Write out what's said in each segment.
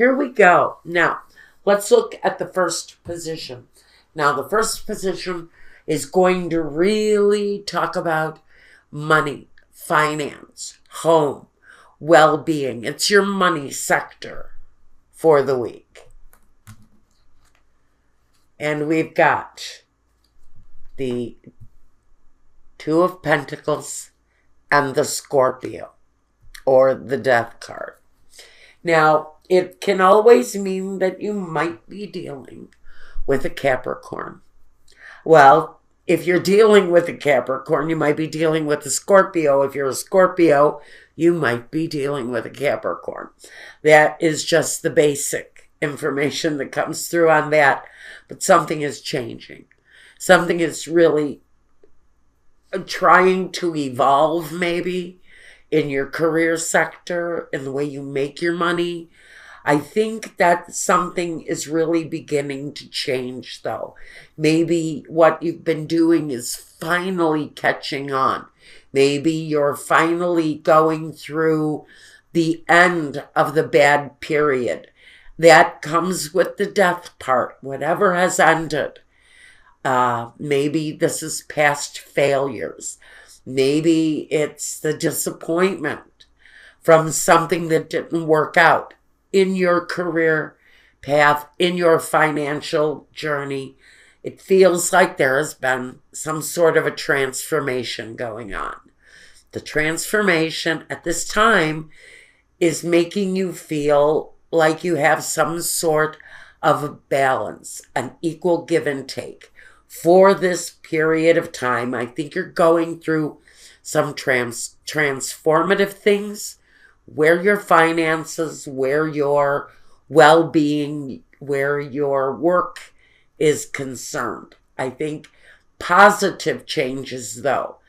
here we go. Now, let's look at the first position. Now, the first position is going to really talk about money, finance, home, well-being. It's your money sector for the week. And we've got the Two of Pentacles and the Scorpio, or the Death card. Now, it can always mean that you might be dealing with a Capricorn. Well, if you're dealing with a Capricorn, you might be dealing with a Scorpio. If you're a Scorpio, you might be dealing with a Capricorn. That is just the basic information that comes through on that. But something is changing. Something is really trying to evolve, maybe, in your career sector, in the way you make your money. I think that something is really beginning to change, though. Maybe what you've been doing is finally catching on. Maybe you're finally going through the end of the bad period. That comes with the death part, whatever has ended. Maybe this is past failures. Maybe it's the disappointment from something that didn't work out in your career path, in your financial journey. It feels like there has been some sort of a transformation going on. The transformation at this time is making you feel like you have some sort of a balance, an equal give and take. For this period of time, I think you're going through some transformative things where your finances, where your well-being, where your work is concerned. I think positive changes, though.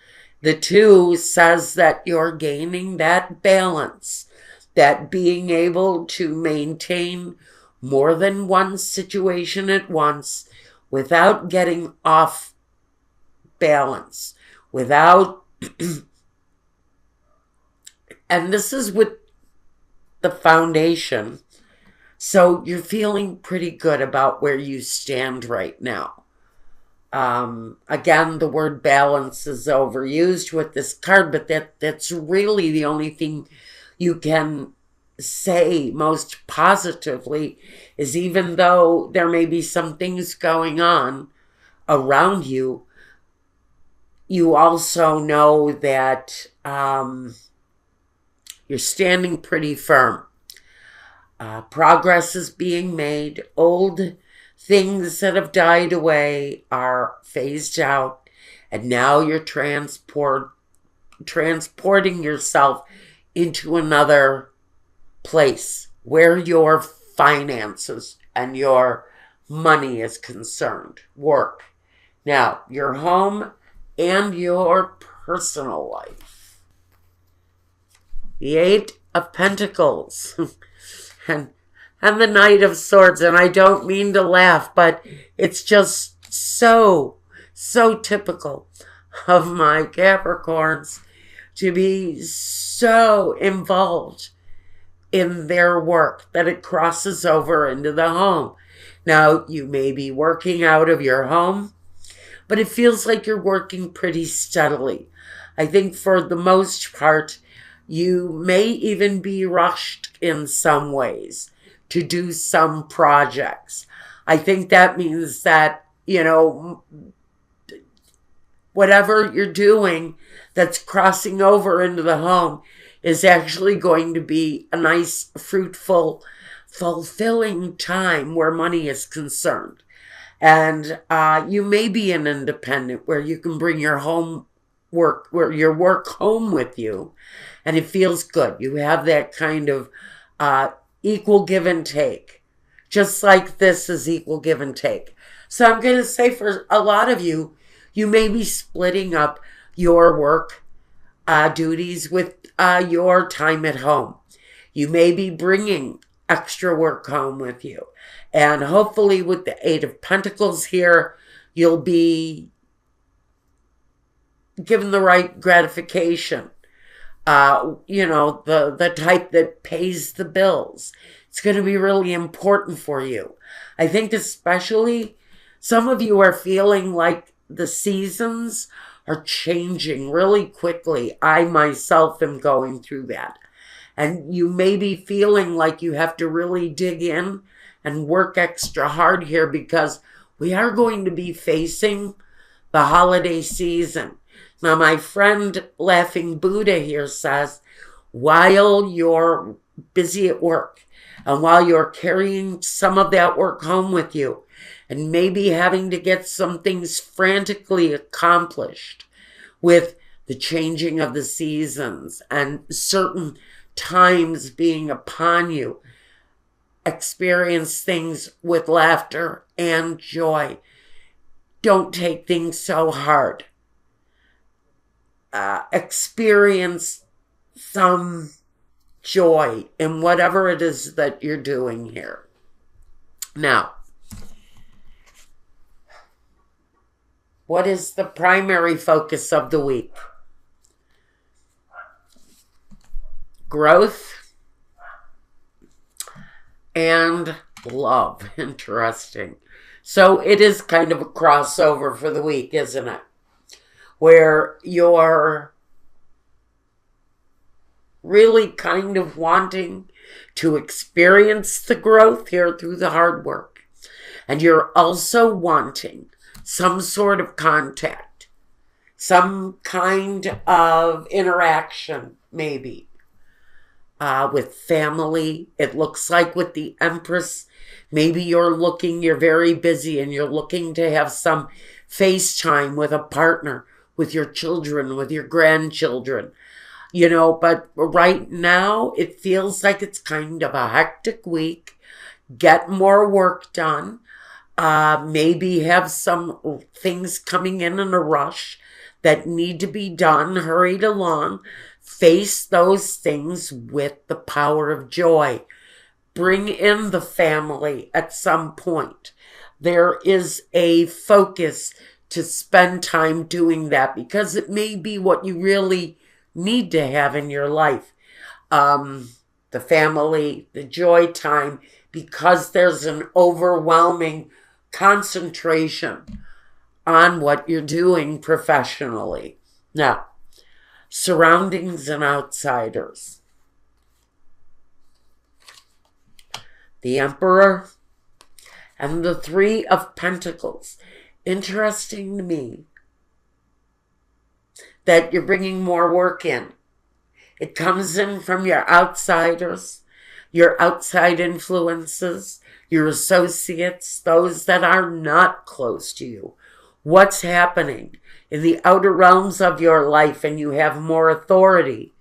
The two says that you're gaining that balance, that being able to maintain more than one situation at once without getting off balance, without, and this is with the foundation. So you're feeling pretty good about where you stand right now. Again, the word balance is overused with this card, but that's really the only thing you can say most positively, is even though there may be some things going on around you, you also know that you're standing pretty firm. Progress is being made. Old things that have died away are phased out, and now you're transporting yourself into another place where your finances and your money is concerned. Work. Now, your home and your personal life. The Eight of Pentacles and the Knight of Swords. And I don't mean to laugh, but it's just so typical of my Capricorns to be so involved in their work that it crosses over into the home. Now, you may be working out of your home, but it feels like you're working pretty steadily. I think for the most part, you may even be rushed in some ways to do some projects. I think that means that, whatever you're doing that's crossing over into the home is actually going to be a nice, fruitful, fulfilling time where money is concerned. And you may be an independent where you can bring your work home with you, and it feels good. You have that kind of equal give and take, just like this is equal give and take. So I'm going to say for a lot of you, you may be splitting up your work duties with your time at home. You may be bringing extra work home with you. And hopefully with the Eight of Pentacles here, you'll be given the right gratification. The type that pays the bills. It's going to be really important for you. I think especially some of you are feeling like the seasons are changing really quickly. I myself am going through that. And you may be feeling like you have to really dig in and work extra hard here because we are going to be facing the holiday season. Now, my friend Laughing Buddha here says, while you're busy at work and while you're carrying some of that work home with you and maybe having to get some things frantically accomplished with the changing of the seasons and certain times being upon you, experience things with laughter and joy. Don't take things so hard. Experience some joy in whatever it is that you're doing here. Now, what is the primary focus of the week? Growth and love. Interesting. So it is kind of a crossover for the week, isn't it? Where you're really kind of wanting to experience the growth here through the hard work. And you're also wanting some sort of contact, some kind of interaction, maybe. With family. It looks like with the Empress, maybe you're very busy and you're looking to have some FaceTime with a partner, with your children, with your grandchildren, but right now it feels like it's kind of a hectic week. Get more work done. Maybe have some things coming in a rush that need to be done, hurried along. Face those things with the power of joy. Bring in the family at some point. There is a focus to spend time doing that because it may be what you really need to have in your life. The family, the joy time, because there's an overwhelming concentration on what you're doing professionally. Now, surroundings and outsiders. The Emperor and the Three of Pentacles. Interesting to me that you're bringing more work in. It comes in from your outsiders, your outside influences, your associates, those that are not close to you. What's happening in the outer realms of your life, and you have more authority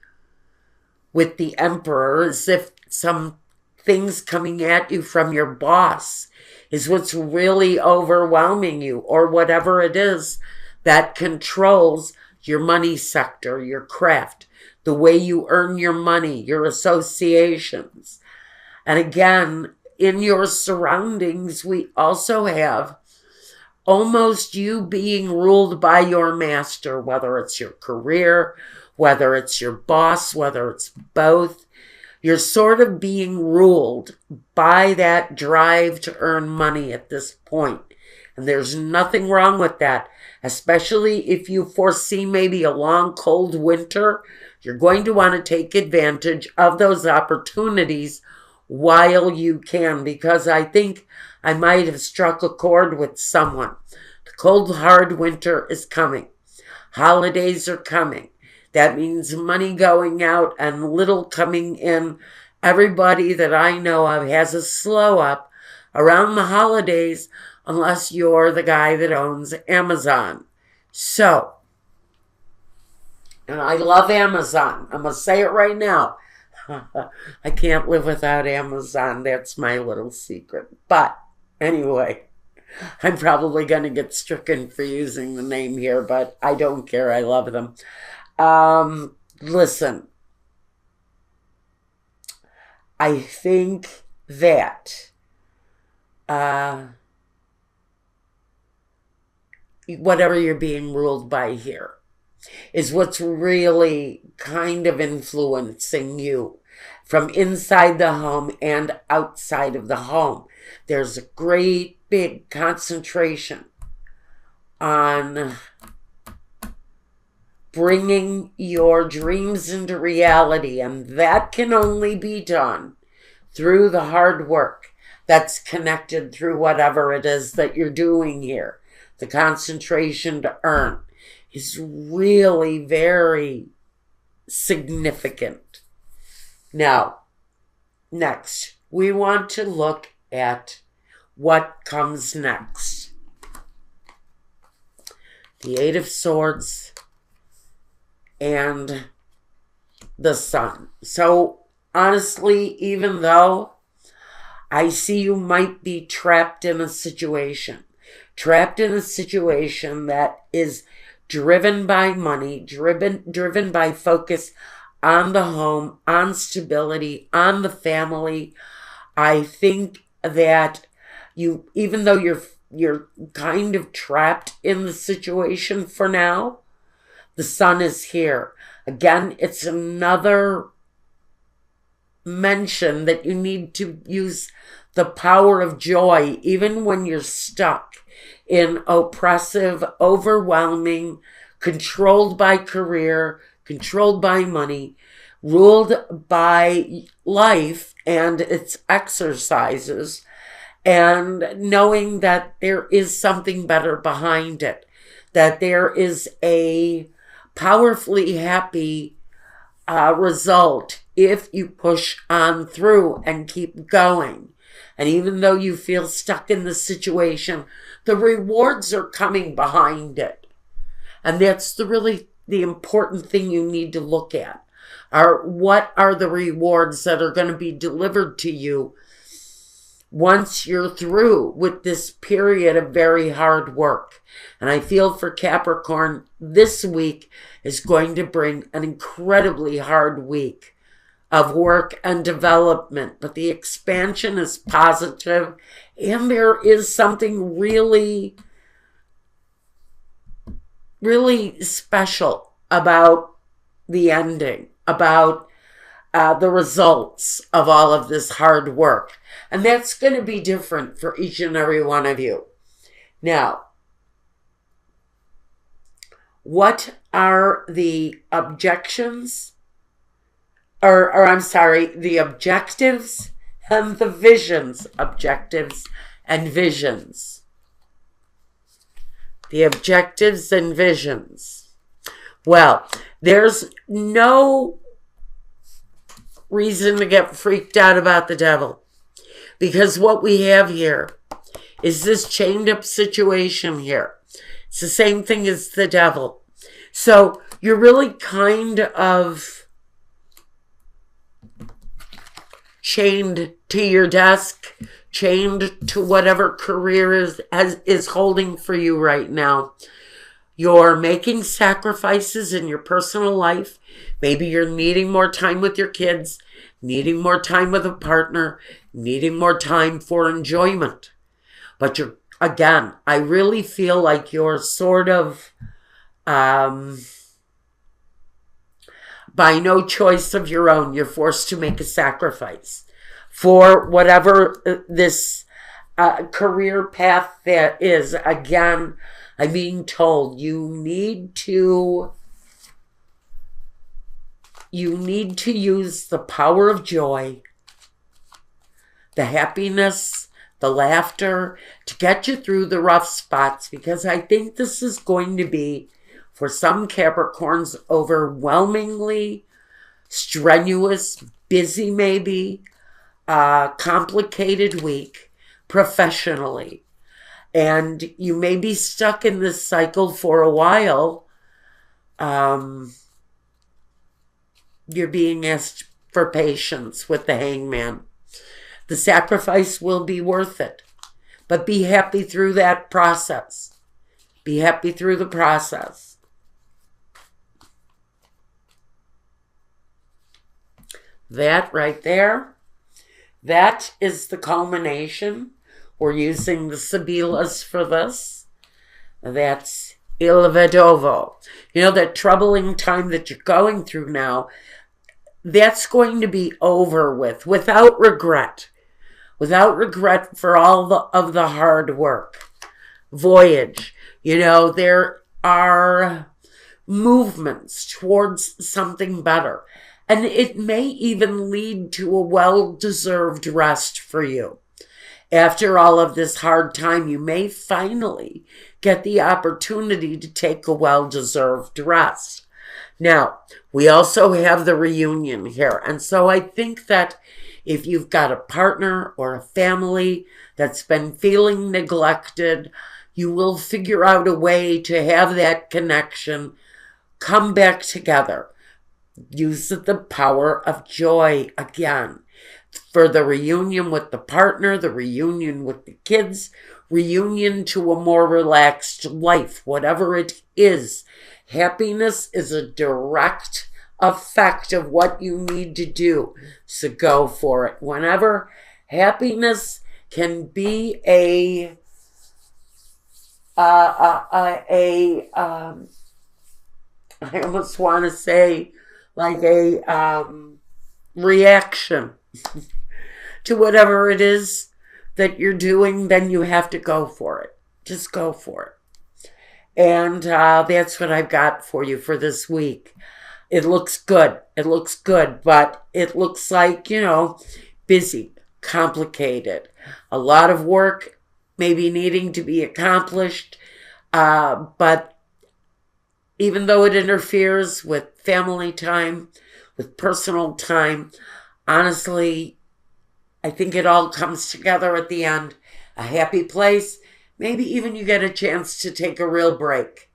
with the Emperor, as if some things coming at you from your boss is what's really overwhelming you, or whatever it is that controls your money sector, your craft, the way you earn your money, your associations. And again, in your surroundings, we also have almost you being ruled by your master, whether it's your career, whether it's your boss, whether it's both. You're sort of being ruled by that drive to earn money at this point. And there's nothing wrong with that, especially if you foresee maybe a long, cold winter. You're going to want to take advantage of those opportunities while you can, because I think I might have struck a chord with someone. The cold, hard winter is coming. Holidays are coming. That means money going out and little coming in. Everybody that I know of has a slow up around the holidays, unless you're the guy that owns Amazon. So, and I love Amazon. I'm going to say it right now. I can't live without Amazon. That's my little secret. But anyway, I'm probably going to get stricken for using the name here, but I don't care. I love them. Listen, I think that whatever you're being ruled by here is what's really kind of influencing you from inside the home and outside of the home. There's a great big concentration on bringing your dreams into reality, and that can only be done through the hard work that's connected through whatever it is that you're doing here. The concentration to earn is really very significant. Now, next, we want to look at what comes next. The Eight of Swords and the Sun. So, honestly, even though I see you might be trapped in a situation that is driven by money, driven by focus on the home, on stability, on the family, I think that you, even though you're kind of trapped in the situation for now, the Sun is here. Again, it's another mention that you need to use the power of joy, even when you're stuck in oppressive, overwhelming, controlled by career, controlled by money, ruled by life and its exercises, and knowing that there is something better behind it, that there is a powerfully happy result if you push on through and keep going. And even though you feel stuck in the situation, the rewards are coming behind it. And that's the important thing you need to look at. What are the rewards that are going to be delivered to you once you're through with this period of very hard work? And I feel for Capricorn, this week is going to bring an incredibly hard week of work and development. But the expansion is positive, and there is something really, really special about the ending, about the results of all of this hard work. And that's going to be different for each and every one of you. Now, what are the objections, the objectives and the visions? Objectives and visions. The objectives and visions. Well, there's no reason to get freaked out about the devil, because what we have here is this chained up situation here. It's the same thing as the devil. So you're really kind of chained to your desk, chained to whatever career is holding for you right now. You're making sacrifices in your personal life. Maybe you're needing more time with your kids, needing more time with a partner, needing more time for enjoyment. But again, I really feel like you're sort of, by no choice of your own, you're forced to make a sacrifice for whatever this career path that is. Again, I'm being told you need to use the power of joy, the happiness, the laughter to get you through the rough spots, because I think this is going to be, for some Capricorns, overwhelmingly strenuous, busy maybe, complicated week professionally. And you may be stuck in this cycle for a while. You're being asked for patience with the Hangman. The sacrifice will be worth it. But be happy through that process. Be happy through the process. That right there, that is the culmination. We're using the Sibilas for this. That's Il Vedovo. You know, that troubling time that you're going through now, that's going to be over with without regret for of the hard work. Voyage, there are movements towards something better. And it may even lead to a well-deserved rest for you. After all of this hard time, you may finally get the opportunity to take a well-deserved rest. Now, we also have the reunion here. And so I think that if you've got a partner or a family that's been feeling neglected, you will figure out a way to have that connection come back together. Use the power of joy again. For the reunion with the partner, the reunion with the kids, reunion to a more relaxed life, whatever it is. Happiness is a direct effect of what you need to do. So go for it. Whenever happiness can be I almost want to say like a reaction to whatever it is that you're doing, then you have to go for it. Just go for it. And that's what I've got for you for this week. It looks good. It looks good, but it looks like, busy, complicated. A lot of work maybe needing to be accomplished, but even though it interferes with family time, with personal time, honestly, I think it all comes together at the end. A happy place. Maybe even you get a chance to take a real break.